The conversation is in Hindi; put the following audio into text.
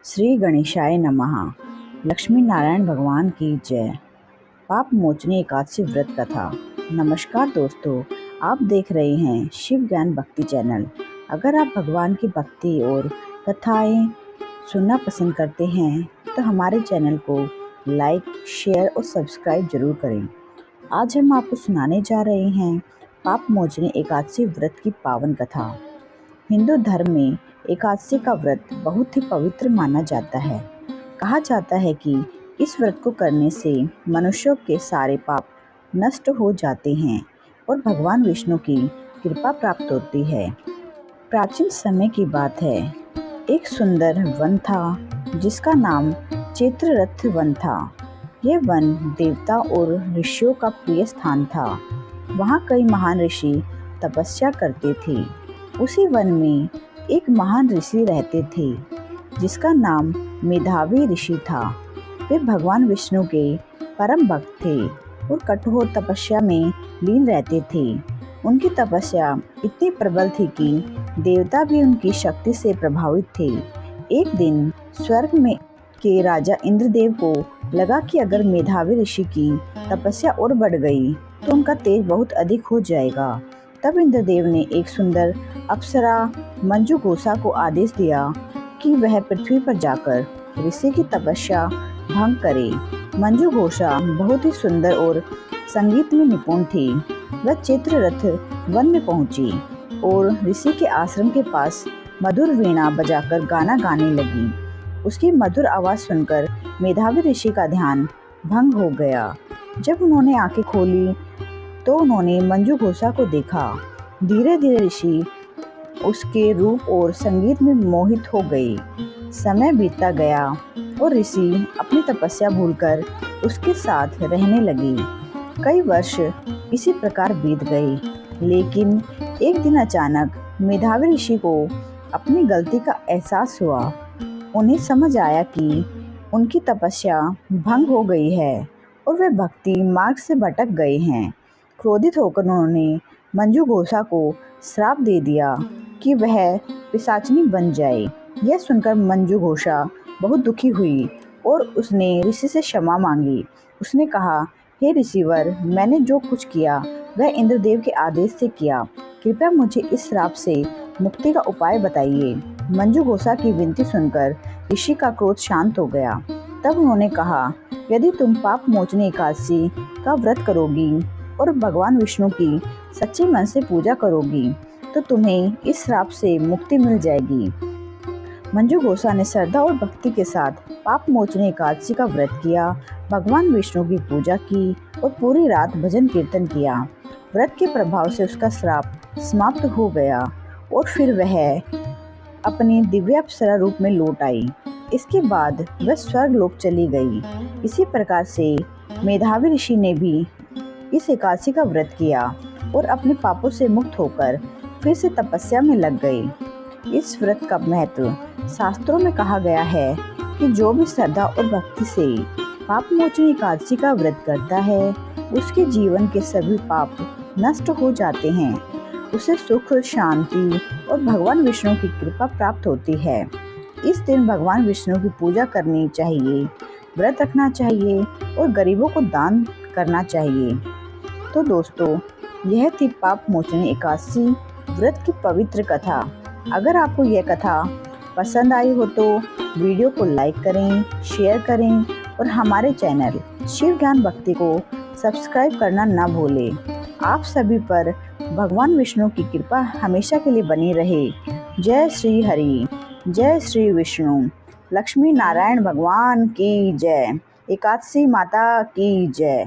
श्री गणेशाय नमः। लक्ष्मी नारायण भगवान की जय। पाप मोचनी एकादशी व्रत कथा। नमस्कार दोस्तों, आप देख रहे हैं शिव ज्ञान भक्ति चैनल। अगर आप भगवान की भक्ति और कथाएं सुनना पसंद करते हैं तो हमारे चैनल को लाइक, शेयर और सब्सक्राइब जरूर करें। आज हम आपको सुनाने जा रहे हैं पाप मोचनी एकादशी व्रत की पावन कथा। हिंदू धर्म में एकादशी का व्रत बहुत ही पवित्र माना जाता है। कहा जाता है कि इस व्रत को करने से मनुष्यों के सारे पाप नष्ट हो जाते हैं और भगवान विष्णु की कृपा प्राप्त होती है। प्राचीन समय की बात है, एक सुंदर वन था जिसका नाम चित्ररथ वन था। यह वन देवता और ऋषियों का प्रिय स्थान था। वहाँ कई महान ऋषि तपस्या करते थे। उसी वन में एक महान ऋषि रहते थे जिसका नाम मेधावी ऋषि था। वे भगवान विष्णु के परम भक्त थे और कठोर तपस्या में लीन रहते थे। उनकी तपस्या इतनी प्रबल थी कि देवता भी उनकी शक्ति से प्रभावित थे। एक दिन स्वर्ग में के राजा इंद्रदेव को लगा कि अगर मेधावी ऋषि की तपस्या और बढ़ गई तो उनका तेज बहुत अधिक हो जाएगा। तब इंद्रदेव ने एक सुंदर अप्सरा मंजुघोषा को आदेश दिया कि वह पृथ्वी पर जाकर ऋषि की तपस्या भंग करे। मंजुघोषा बहुत ही सुंदर और संगीत में निपुण थी। वह चित्ररथ वन में पहुंची और ऋषि के आश्रम के पास मधुर वीणा बजाकर गाना गाने लगी। उसकी मधुर आवाज सुनकर मेधावी ऋषि का ध्यान भंग हो गया। जब उन्होंने आंखें खोली तो उन्होंने मंजुघोषा को देखा। धीरे धीरे ऋषि उसके रूप और संगीत में मोहित हो गए। समय बीतता गया और ऋषि अपनी तपस्या भूलकर उसके साथ रहने लगे। कई वर्ष इसी प्रकार बीत गए, लेकिन एक दिन अचानक मेधावी ऋषि को अपनी गलती का एहसास हुआ। उन्हें समझ आया कि उनकी तपस्या भंग हो गई है और वे भक्ति मार्ग से भटक गए हैं। क्रोधित होकर उन्होंने मंजुघोषा को श्राप दे दिया कि वह पिशाचिनी बन जाए। यह सुनकर मंजुघोषा बहुत दुखी हुई और उसने ऋषि से क्षमा मांगी। उसने कहा, हे ऋषिवर, मैंने जो कुछ किया वह इंद्रदेव के आदेश से किया। कृपया मुझे इस श्राप से मुक्ति का उपाय बताइए। मंजुघोषा की विनती सुनकर ऋषि का क्रोध शांत हो गया। तब उन्होंने कहा, यदि तुम पाप मोचनी एकादशी का व्रत करोगी और भगवान विष्णु की सच्चे मन से पूजा करोगी तो तुम्हें इस श्राप से मुक्ति मिल जाएगी। मंजुघोषा ने श्रद्धा और भक्ति के साथ पाप मोचनी एकादशी का व्रत किया, भगवान विष्णु की पूजा की और पूरी रात भजन कीर्तन किया। व्रत के प्रभाव से उसका श्राप समाप्त हो गया और फिर वह अपनी दिव्य अप्सरा रूप में लौट आई। इसके बाद वह स्वर्ग लोक चली गई। इसी प्रकार से मेधावी ऋषि ने भी इस एकादशी का व्रत किया और अपने पापों से मुक्त होकर फिर से तपस्या में लग गए। इस व्रत का महत्व शास्त्रों में कहा गया है कि जो भी श्रद्धा और भक्ति से पाप मोचनी एकादशी का व्रत करता है उसके जीवन के सभी पाप नष्ट हो जाते हैं। उसे सुख, शांति और भगवान विष्णु की कृपा प्राप्त होती है। इस दिन भगवान विष्णु की पूजा करनी चाहिए, व्रत रखना चाहिए और गरीबों को दान करना चाहिए। तो दोस्तों, यह थी पाप मोचनी एकादशी व्रत की पवित्र कथा। अगर आपको यह कथा पसंद आई हो तो वीडियो को लाइक करें, शेयर करें और हमारे चैनल शिव ज्ञान भक्ति को सब्सक्राइब करना न भूलें। आप सभी पर भगवान विष्णु की कृपा हमेशा के लिए बनी रहे। जय श्री हरि, जय श्री विष्णु। लक्ष्मी नारायण भगवान की जय। एकादशी माता की जय।